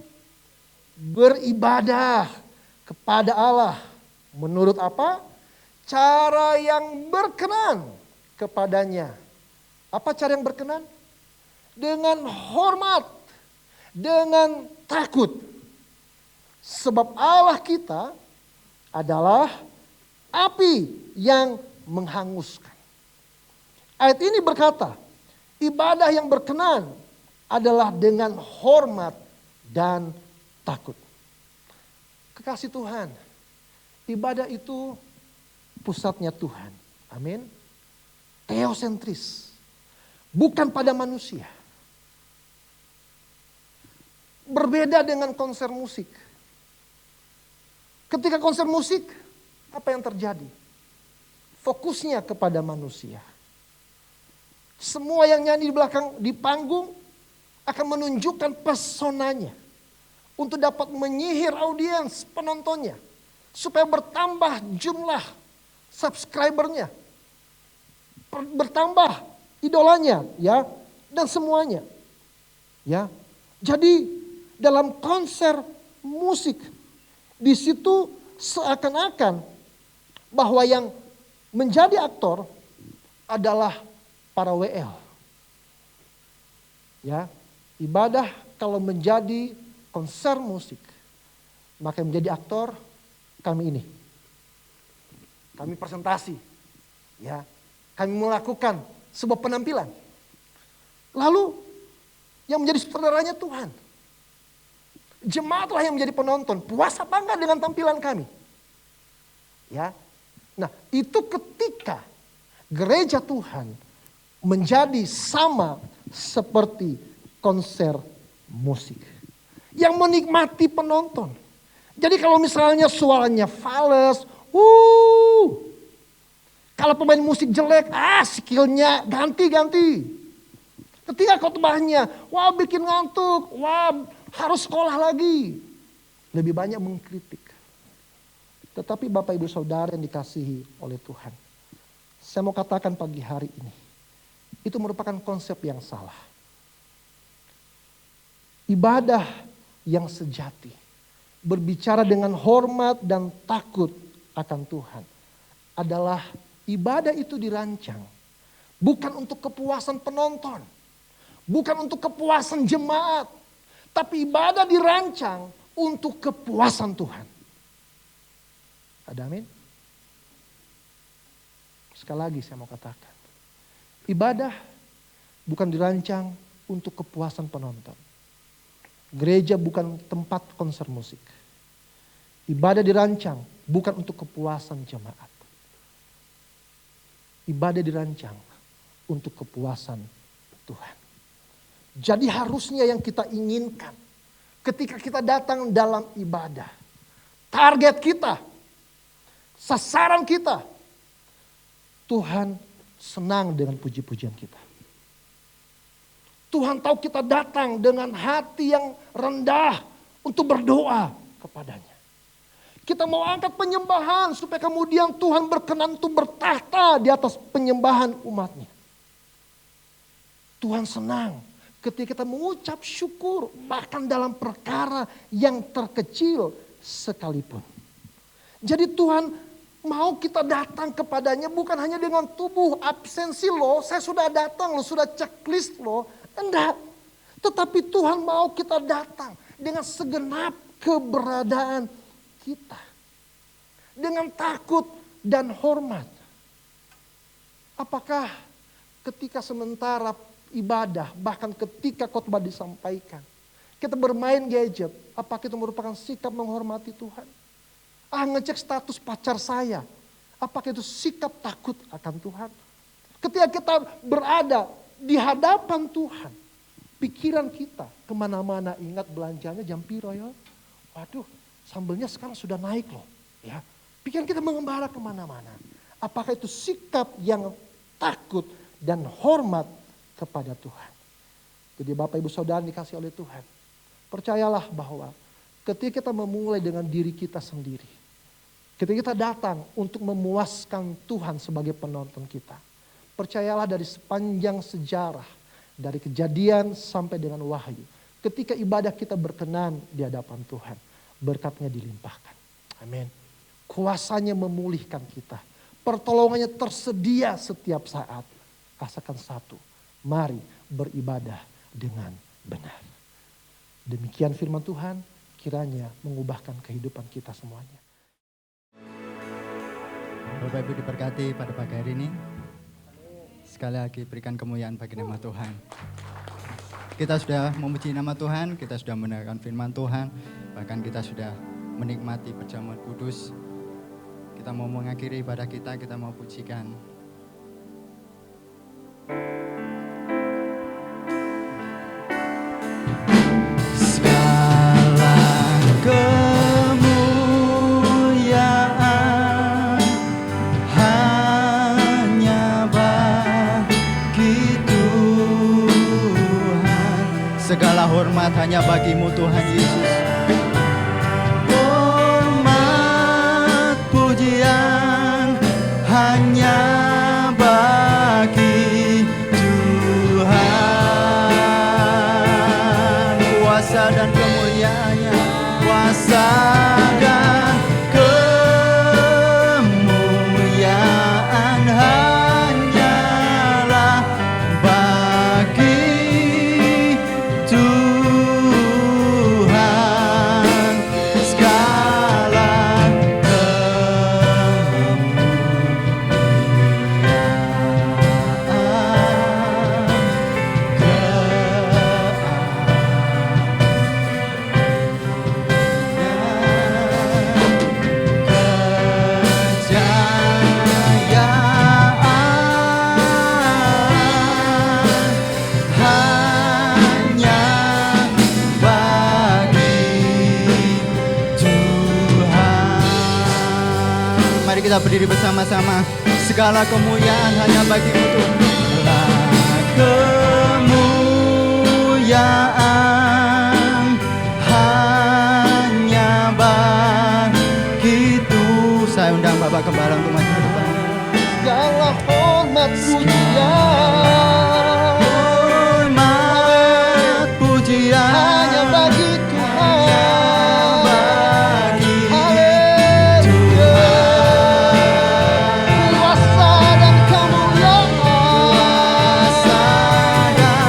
beribadah kepada Allah. Menurut apa? Cara yang berkenan kepadanya. Apa cara yang berkenan? Dengan hormat, dengan takut. Sebab Allah kita adalah api yang menghanguskan. Ayat ini berkata, ibadah yang berkenan adalah dengan hormat dan takut. Kekasih Tuhan, ibadah itu pusatnya Tuhan. Amin. Teosentris. Bukan pada manusia. Berbeda dengan konser musik. Ketika konser musik, apa yang terjadi? Fokusnya kepada manusia. Semua yang nyanyi di belakang, di panggung akan menunjukkan pesonanya untuk dapat menyihir audiens penontonnya supaya bertambah jumlah subscribernya, bertambah idolanya, ya, dan semuanya, ya. Jadi dalam konser musik di situ seakan-akan bahwa yang menjadi aktor adalah para WL. Ya, ibadah kalau menjadi konser musik, maka yang menjadi aktor kami ini. Kami presentasi, ya, kami melakukan sebuah penampilan. Lalu yang menjadi sutradaranya Tuhan. Jemaatlah yang menjadi penonton. Puas apa enggak dengan tampilan kami? Ya. Nah, itu ketika gereja Tuhan menjadi sama seperti konser musik yang menikmati penonton. Jadi kalau misalnya suaranya fals, kalau pemain musik jelek, skillnya ganti. Ketika khotbahnya, bikin ngantuk, harus sekolah lagi. Lebih banyak mengkritik. Tetapi Bapak Ibu Saudara yang dikasihi oleh Tuhan, saya mau katakan pagi hari ini, itu merupakan konsep yang salah. Ibadah yang sejati, berbicara dengan hormat dan takut akan Tuhan, adalah ibadah itu dirancang bukan untuk kepuasan penonton, bukan untuk kepuasan jemaat, tapi ibadah dirancang untuk kepuasan Tuhan. Ada amin? Sekali lagi saya mau katakan, ibadah bukan dirancang untuk kepuasan penonton. Gereja bukan tempat konser musik. Ibadah dirancang bukan untuk kepuasan jemaat. Ibadah dirancang untuk kepuasan Tuhan. Jadi harusnya yang kita inginkan ketika kita datang dalam ibadah, target kita, sasaran kita, Tuhan senang dengan puji-pujian kita. Tuhan tahu kita datang dengan hati yang rendah untuk berdoa kepadanya. Kita mau angkat penyembahan supaya kemudian Tuhan berkenan untuk bertahta di atas penyembahan umatnya. Tuhan senang ketika kita mengucap syukur bahkan dalam perkara yang terkecil sekalipun. Jadi Tuhan mau kita datang kepadanya bukan hanya dengan tubuh absensi loh, saya sudah datang loh, sudah checklist loh. Enggak. Tetapi Tuhan mau kita datang dengan segenap keberadaan kita. Dengan takut dan hormat. Apakah ketika sementara ibadah, bahkan ketika khotbah disampaikan, kita bermain gadget, apakah itu merupakan sikap menghormati Tuhan? Ngecek status pacar saya, apakah itu sikap takut akan Tuhan? Ketika kita berada di hadapan Tuhan, pikiran kita kemana-mana, ingat belanjanya jam piro ya. Waduh, sambelnya sekarang sudah naik loh. Ya, pikiran kita mengembara kemana-mana. Apakah itu sikap yang takut dan hormat kepada Tuhan? Jadi Bapak Ibu Saudara dikasih oleh Tuhan, percayalah bahwa ketika kita memulai dengan diri kita sendiri, ketika kita datang untuk memuaskan Tuhan sebagai penonton kita, percayalah dari sepanjang sejarah, dari Kejadian sampai dengan Wahyu, ketika ibadah kita berkenan di hadapan Tuhan, berkat-Nya dilimpahkan. Amin. Kuasanya memulihkan kita. Pertolongannya tersedia setiap saat. Asalkan satu, mari beribadah dengan benar. Demikian firman Tuhan, kiranya mengubahkan kehidupan kita semuanya. Bapak Ibu diberkati pada pagi hari ini. Sekali lagi berikan kemuliaan bagi nama Tuhan. Kita sudah memuji nama Tuhan, kita sudah mendengarkan firman Tuhan, bahkan kita sudah menikmati perjamuan kudus. Kita mau mengakhiri ibadah kita mau pujikan. Segala kemuliaan hanya bagi Tuhan. Segala hormat hanya bagimu Tuhan Yesus. Hormat pujian hanya bagi Tuhan. Kuasa dan kemuliaannya, kuasa dan kemuliaan hanyalah bagi Tuhan. Segala Mari kita berdiri bersama-sama. Segala kemuliaan hanya bagimu Tuhan. Segala kemuliaan hanya bagi Tuhan. Saya undang Bapak Gembala untuk maju ke depan. Segala hormat pujian, Hormat pujian hanya bagi Tuhan. bagi Haleluya. Kuasa dan kemuliaan kuasa dan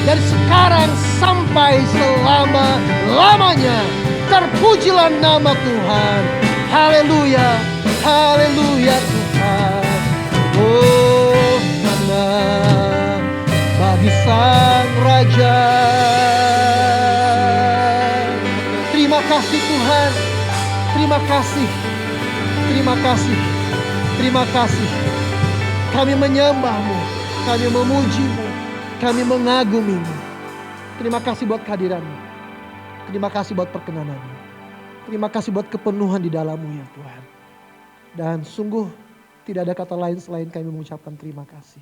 dari sekarang sampai selama-lamanya. Terpujilah nama Tuhan. Haleluya, haleluya Tuhan. Oh, karena bagi Sang Raja. Terima kasih Tuhan. Terima kasih. Terima kasih. Terima kasih. Kami menyembah-Mu. Kami memuji-Mu. Kami mengagumi-Mu. Terima kasih buat kehadiran-Mu. Terima kasih buat perkenanan-Mu. Terima kasih buat kepenuhan di dalam-Mu ya Tuhan. Dan sungguh tidak ada kata lain selain kami mengucapkan terima kasih.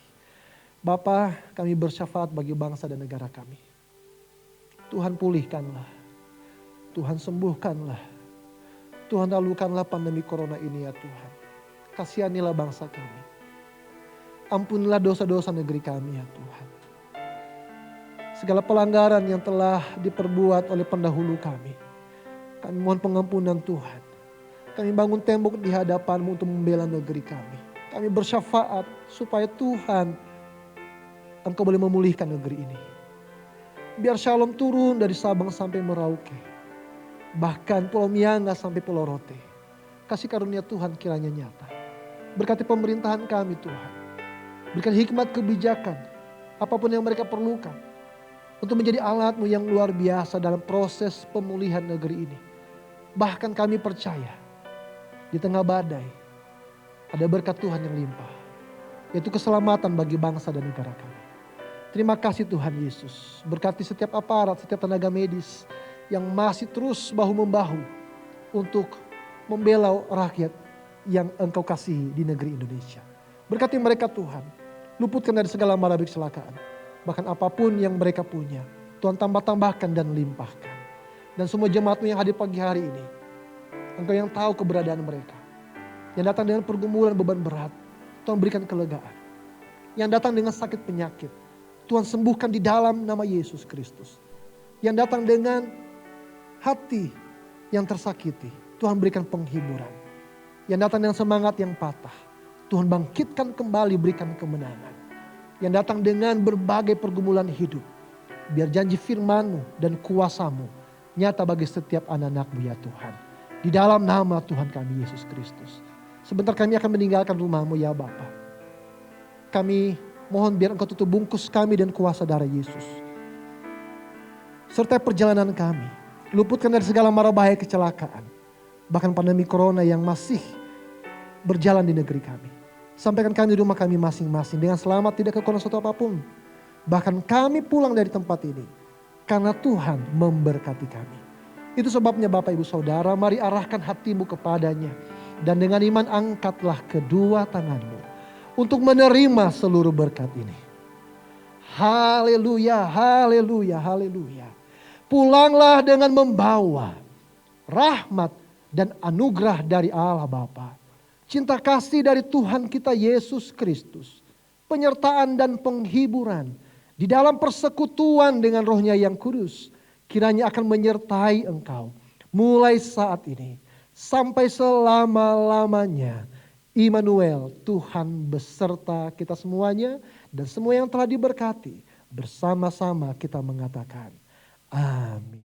Bapa, kami bersyafaat bagi bangsa dan negara kami. Tuhan pulihkanlah. Tuhan sembuhkanlah. Tuhan lalukanlah pandemi corona ini ya Tuhan. Kasihanilah bangsa kami. Ampunilah dosa-dosa negeri kami ya Tuhan. Segala pelanggaran yang telah diperbuat oleh pendahulu kami. Kami mohon pengampunan Tuhan. Kami bangun tembok di hadapan-Mu untuk membela negeri kami. Kami bersyafaat supaya Tuhan, Engkau boleh memulihkan negeri ini. Biar shalom turun dari Sabang sampai Merauke. Bahkan Pulau Mianga sampai Pulau Rote. Kasih karunia Tuhan kiranya nyata. Berkati pemerintahan kami Tuhan. Berikan hikmat kebijakan. Apapun yang mereka perlukan. Untuk menjadi alat-Mu yang luar biasa dalam proses pemulihan negeri ini. Bahkan kami percaya di tengah badai ada berkat Tuhan yang limpah. Yaitu keselamatan bagi bangsa dan negara kami. Terima kasih Tuhan Yesus. Berkati setiap aparat, setiap tenaga medis yang masih terus bahu-membahu untuk membela rakyat yang Engkau kasihi di negeri Indonesia. Berkati mereka Tuhan. Luputkan dari segala mara kecelakaan. Bahkan apapun yang mereka punya, Tuhan tambah-tambahkan dan limpahkan. Dan semua jemaat-Mu yang hadir pagi hari ini, Engkau yang tahu keberadaan mereka. Yang datang dengan pergumulan beban berat, Tuhan berikan kelegaan. Yang datang dengan sakit penyakit, Tuhan sembuhkan di dalam nama Yesus Kristus. Yang datang dengan hati yang tersakiti, Tuhan berikan penghiburan. Yang datang dengan semangat yang patah, Tuhan bangkitkan kembali, berikan kemenangan. Yang datang dengan berbagai pergumulan hidup. Biar janji firman-Mu dan kuasa-Mu nyata bagi setiap anak-anak-Mu ya Tuhan. Di dalam nama Tuhan kami Yesus Kristus. Sebentar kami akan meninggalkan rumah-Mu ya Bapa. Kami mohon biar Engkau tutup bungkus kami dan kuasa darah Yesus. Serta perjalanan kami. Luputkan dari segala mara bahaya kecelakaan. Bahkan pandemi corona yang masih berjalan di negeri kami. Sampaikan kami di rumah kami masing-masing dengan selamat, tidak kekurangan sesuatu apapun. Bahkan kami pulang dari tempat ini karena Tuhan memberkati kami. Itu sebabnya Bapak Ibu Saudara, mari arahkan hatimu kepadanya. Dan dengan iman angkatlah kedua tanganmu untuk menerima seluruh berkat ini. Haleluya, haleluya, haleluya. Pulanglah dengan membawa rahmat dan anugerah dari Allah Bapa. Cinta kasih dari Tuhan kita Yesus Kristus. Penyertaan dan penghiburan di dalam persekutuan dengan Roh-Nya yang kudus. Kiranya akan menyertai engkau mulai saat ini sampai selama-lamanya. Immanuel, Tuhan beserta kita semuanya dan semua yang telah diberkati. Bersama-sama kita mengatakan amin.